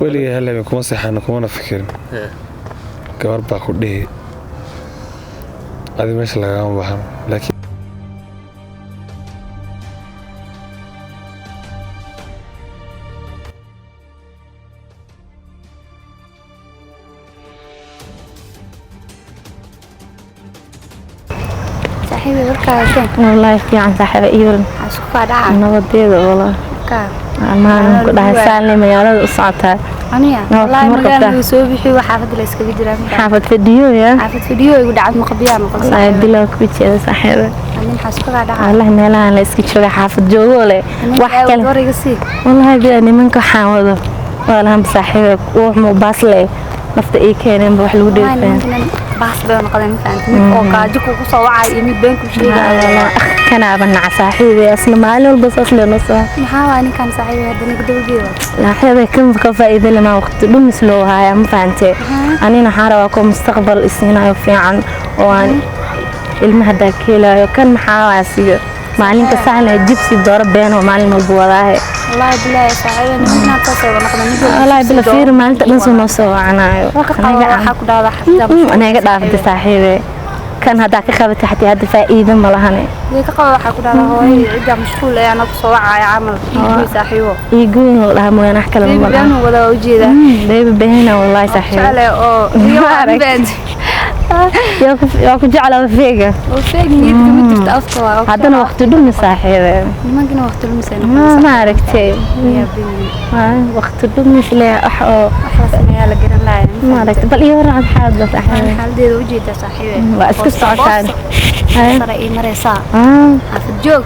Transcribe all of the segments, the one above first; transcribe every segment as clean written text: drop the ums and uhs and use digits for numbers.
weligay hal kuma seexan kuma fikirin gabar baa ku dhihi adi meesha lagama baxan laakiin صاحبي بركة والله في عن صاحبي إيرن عشوفها دعاء نوديه والله ما كنت هسألني ميالة أصعدها أنيا والله مقام يسوي بحي وحافظ ليس كبير جرام حافظ فيديو يا حافظ فيديو يقول عاد مقبيها مقص لا يدلك بيتي صاحبي أنا حاسبها دعاء والله ميلا أنا لسه شوي حافظ جوله واحد دوري قصير والله بيني منك حاوضه والله هم صاحبك وهم باصلي نفط إيه كانين بروح الوديفين باص بين قدام فانت أو كاجك وقصة وعي يمي بينكم شيء لا كان أبنى صاحبي أصلا ما له البصص لنصها محاواني كان صاحبي هذا نقدر جيبه لا حبي كم فائدة لما وقت دون مثله هاي ما فهمتي أنا نحارة وأكون مستقبل السنة في عن وأنا المهدا كلا كان محاوى أسير معلم كساعنا جبسي بضرب بينه ومعلم البوضاء والله بالله صاحبي أنا تصور نقدر والله بالله فير ما أنت نسوا نصوا أنا أنا قاعد أخذ صاحبي كان هذاك خبت حتى هذا فائدة ما لهني ذيك قوة حكوا على هواي عدة مشغولة يعني بصوا عمل صاحبه يقول لها مو أنا أحكي لهم والله بينه ولا وجيده بينه والله صاحبي يا كجعله فيجا وفيجا يمكن تبت أفكار هذا وقت دون صاحبي ما كنا وقت المسنا ما عرفتي يا بني وقت دون مثله أحرص يا لقينا لا ما عرفت بل يورا عن حالة صاحبي حال دي وجيده صاحبي واسكت صعدان ترى إيه مريسا حافظ جوك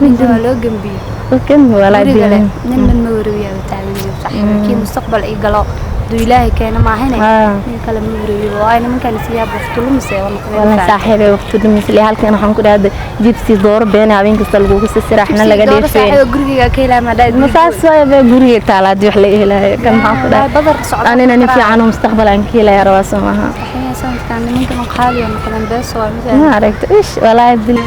عندنا لو جنبي وكم ولا دي نن المورية بتاعي صاحبي كي مستقبل إيه قلوا دو إلهي كان ما هنا من كلام مورية وأنا من كان سياب وقت المسا والله صاحبي وقت المسا هل كان حنقول هذا جيبسي دور بين عبين كسلقوك السر إحنا لقى دير فين صاحبي قرية كيلا ما دايد مساس قرية تعالى دي وحلي إلهي كان حنقول أنا نفي عنه مستقبل عن كيلا يا رواسمها صحيح سنت كان ممكن خالي مثلا بس ما عرفت إيش ولا يبدل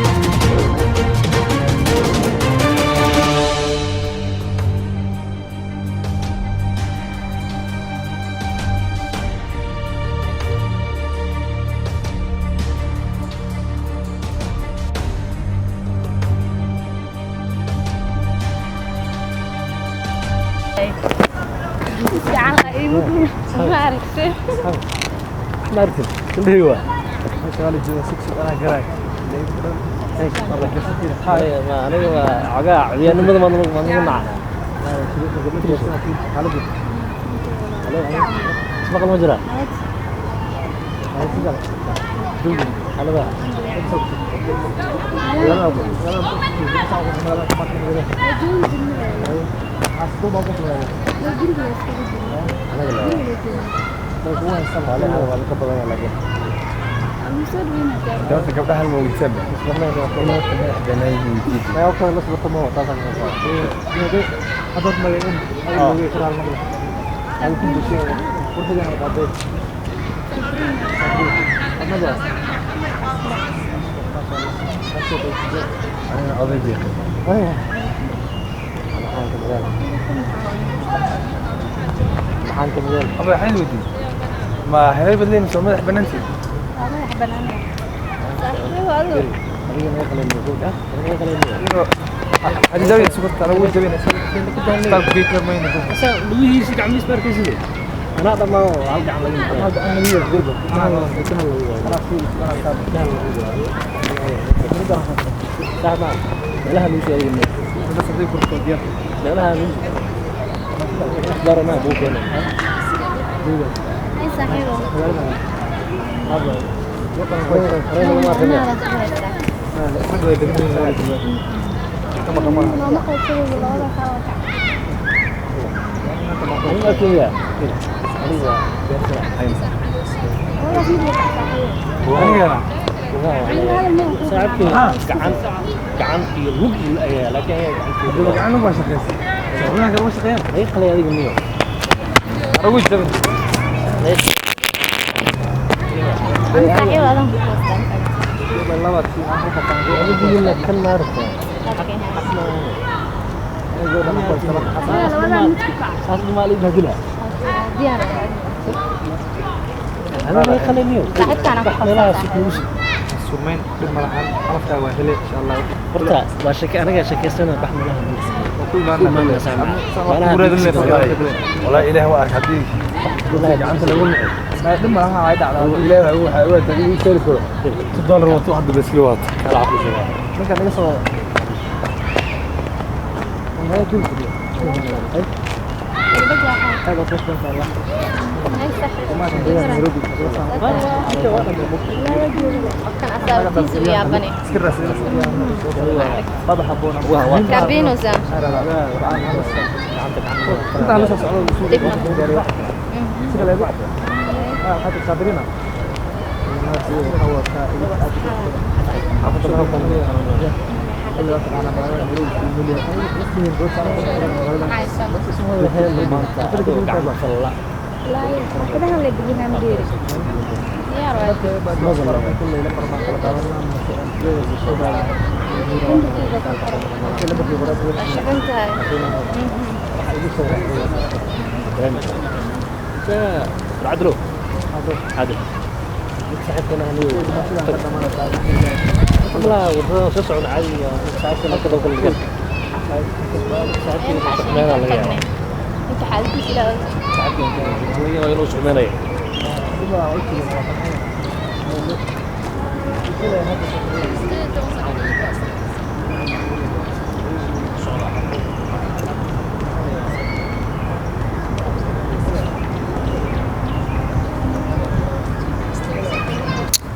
ما عرفت اللي هو شغال الجوا سكس أنا قراي هيك مرة كذا هاي ما أنا عقاع يعني ما نمنع اسمع المجرى على بقى درت قبلها الموجود ما يوصل لك بالطموح طبعا هذا ملايين أو يقرأ المغرب أو كل شيء كل شيء أنا قاعد أنا أضيف محانك مجال أبا حلو دي ما حلو بدلي مش مدح بنانتي مدح بنانتي هذه زاوية سكرت أنا أول زاوية طالب كيف ما ينفع لوي يسيق عم يسبر كذي أنا هذا ما أرجع على هذا أنا مية غريبة خلاص لا ما لها من شيء بس أضيف كرة لا لها من دار ما بوك هنا أي صحيح هذا وطن كويس ما فينا gacan iyo lug ayaa laakiin gacan ma shaqeysan waxaan ka shaqeeyay ay qalay adiga miyo aragu jabin kan maarta asma ay go'dan ku sabab asma mali badila diyaar أنا ما يخليني صاحبك أنا لا سكوس سومين بالملعب عرفت وهلي إن شاء الله horta waa shaki anaga shakeysana baxmalaha وكل ما ما سامع والله إله وأك حديث والله عنده لون ما دم لها عايد على إله هو تجيب كله $10 وتوحد بالسلوات العب شوية ممكن نقصه ما يكون هذا صوت الله وما تدري نرودي كان أسأل يا بني هذا حبونا كابينو زين انت على اساس على الوصول حتى الصابرين لا كده هم اللي بيجينا مديري يا عدلو عدل صاحبنا هني والله وضعنا سسعون عادي صاحبنا كذا وكل جد صاحبنا الله يعني انت حالتي سلا صاحبنا هو يلوس عمانية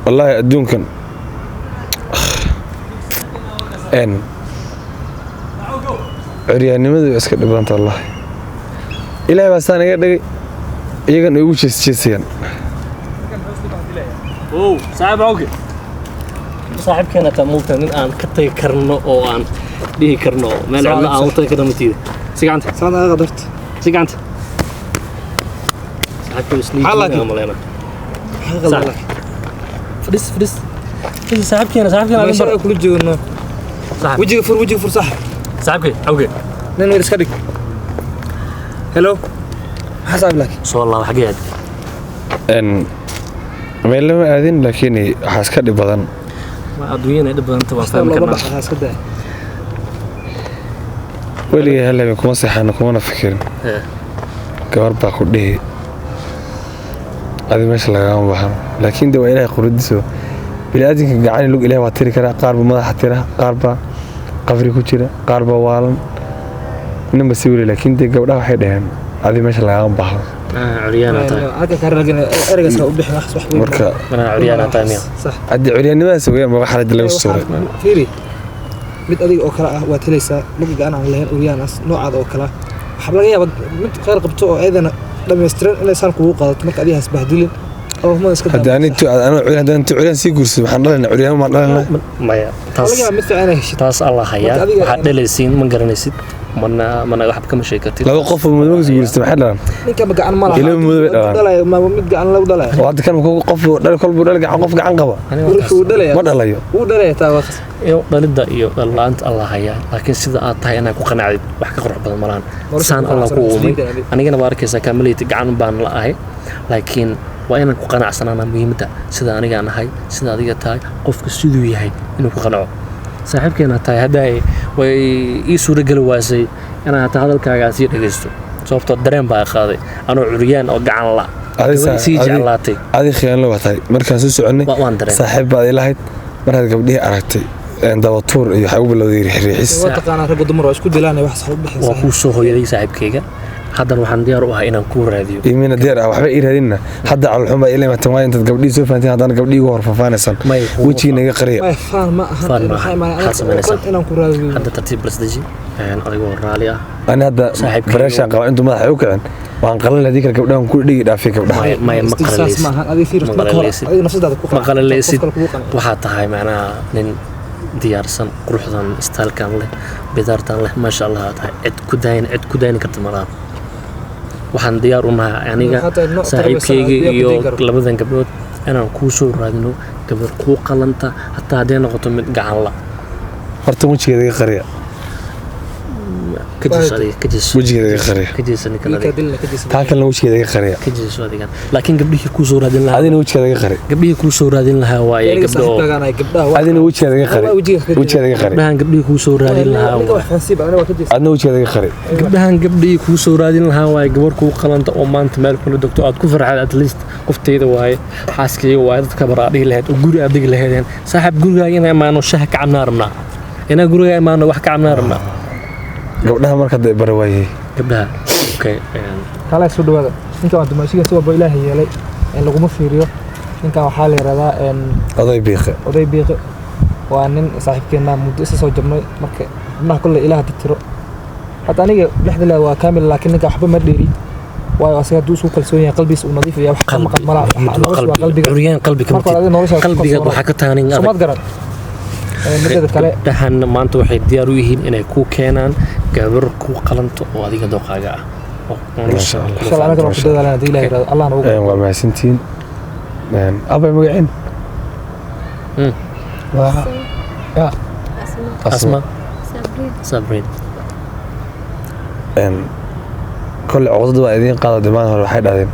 والله أدونكن إن عريان ماذا يسكت بنت الله إلى بس أنا قاعد يجن يوش شيء أوه صاحب عوجي صاحب كانت موقع إن أنا كتير كرنو أو أنا به كرنو ما لعنا أو تي كده متير سيجانت أنا قدرت سيجانت صاحب كوسني أنا ملينا صاحب فرس صاحبك أنا ما شاء كل جونا صاحب وجهي فر صح صاحبك عوجي نين ويرس كدك هلو حسب لك سو الله حقيقة إن ما لما أذن لكني حاسك بدن ما أدوينا إذا بدنا تبغى فاهم كمان حاسك ولي هلا بكم صحة كمان فكر كبر بقوله هذا مش لقام بحر لكن دو إله قردسه بلادين كجعان لوج إله واتري كره قارب ما حتره قارب قفري كتيره قارب والن إنما بسيوري لكن دي جوده حيدهن هذا مش لقام بحر عريانة تاني هذا كان أرجع أوبح واحد وحبي مركا أنا عريانة تانية صح عدي عريان ما سوي ما بحر دلوا الصورة فيري mid adiga oo kala ah waa talaysa lugiga aan lahayn uriyaanas noocaada oo kala waxa laga yaabaa mid qeyr qabto oo ayadana dhameystiran inay saan kugu qaadato marka adiga has bahdilin oo ma iska hadda ana uriyaan uriyaan si gursi waxaan dhalayna uriyaan ma dhalayna maya laga yaabaa mid fiican ay heshay taas Allah haya waxa dhalaysiin ma garanaysid mana wax kama sheekatid laba qof oo muddo gursi maxay dhalan ninka ma gacan ma laha ilo muddo dhalay ma mid gacan lagu dhalay wada kan qof dhal kolbu dhal gacan qof gacan qaba wuxuu dhalay ma dhalayo uu dhalay taa wax iyo dhalida iyo dhalaanta Allah haya laakiin sida aad tahay inaan ku qanacid wax ka qurux badan malaan saan Allah ku uumay anigana waa arkaysaa kaamiliyada gacan baan la ahay laakiin waa inaan ku qanacsanaana muhiimada sida aniga nahay sida adiga tahay qofka sidoo yahay inuu ku qanaco saaxiibkeena tahay haday way ii suura gal waasay inaan ta hadalkaaga si dhageysto sababtoo dareen baa qaaday anoo curiyaan oo gacan la si jeclaatay adi khiyaan la watay markaan soo soconay saaxiib baad ilahayd markaad gabdhii aragtay daba tuur iyo waxa uu bilowday riixis waa taqaanaa rag dumar oo isku dilaanay wax sax u bixisay waa ku soo hooyaday saaxiibkayga hadan waxaan diyaar u ahay inaan ku raadiyo iimina diyaar ah waxba iraadina hadda calxuma ilaa ma tamaa inta gabdhii soo faanteen hadana gabdhii ugu horfaanaysan wajiinaga qariya ma faan ma aha inaan ku raadiyo hadda tartiib balsdaji adigoo raali ah ana hadda bareeshan qaba intuu madaxa u kicin waan qalan hadii kale gabdhahan ku dhigi dhaafay gabdhaha ma qalaleysid ma aha adiga fiir adiga nafsadaada ku qalaleysid waxa tahay macnaa nin diyaarsan quruxdan istaalkan leh bidaartan leh ma sha Allah tahay cid ku dayn karta maraan waxaan diyaar u nahay aniga saaxiibkayga iyo labadan gabdhood inaan ku soo raadino gabar ku qalanta hatta haday noqoto mid gacan la horta wajigeeda qariya كجلس هذه كجلس wejigeeda iga qariya كجلس إنك wiilkaa هذه dilna ka jeesa taa kalena wejigeeda iga qariya كجلس هذه كان لكن قبله كوسو رادين لها adina wejigeeda iga qari قبله كوسو رادين لها واي aniga قبله saaxiibkaagaan ay gabdhaha adina wejigeeda iga qari wejigeeda iga qari قبلها قبله كوسو رادين لها aniga wax fansiib aniga waa ka jeesa adna wejigeeda iga qari gabdhahan gabdhii kuu soo raadin lahaa waaye gabar kuu qalanta oo maanta meel kula dogto aad ku farxaad at least qofteyda waaye xaaskayga waaye dadka baraa dhihi lahayd oo guri adig lahaydeen saaxiib gurigaaga inaa imaano shaha ka cabnaa rabnaa inaa gurigaaga imaano wax ka cabnaa rabnaa gabdhaha marka hadda bara waayey gabdhaha okay kala soo dhawaada ninkan waa dumaashiga si walba ilaahay yeelay in laguma fiiriyo ninkan waxaa la yiraahdaa oday biiqe oday biiqe waa nin saaxiibkeena muddo isa soo jabnay marka xubnaha kulle ilaah tiro hadda aniga dhexdala waa kaamil laakiin ninka waxba ma dheeri waayo asaga hadduu isku kalsoon yahay qalbigiisa uu nadiif yahay wax ka maqan malaha nolosha waa qalbiga curyaan qalbiga marka adiga nolosha qalbiga waxaa ka taanin sumad garan midda kale dhahan maanta waxay diyaar u yihiin inay ku keenaan gabar ku qalanto oo adiga dooqaaga ah Masha Allah. insha Allah anaga ku dadaalana hadii ilaahay yiraahdo Allah nagu waa mahadsantiin abay magacin waa ya asma sabrin kolle codad waa idiin qaado dhimaan hore waxay dhahdeen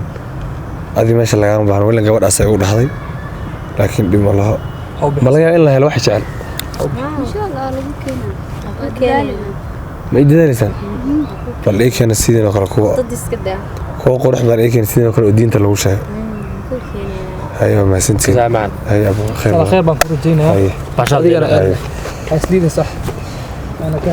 adii meesha lagama baahno weli gabadhaas ay u dhahday laakiin dhib ma laho ma laga yaabaa in la helo wax jecel ma ii dadaalaysaan bal ii keena sidiin oo kale kuwa qurux badan ii keena sidiin oo kale oo diinta lagu sheego hayo mahadsantiin زعمان hayo abu khayr baan ku rajaynayaa hayo باشا adigana asliida sax ana ka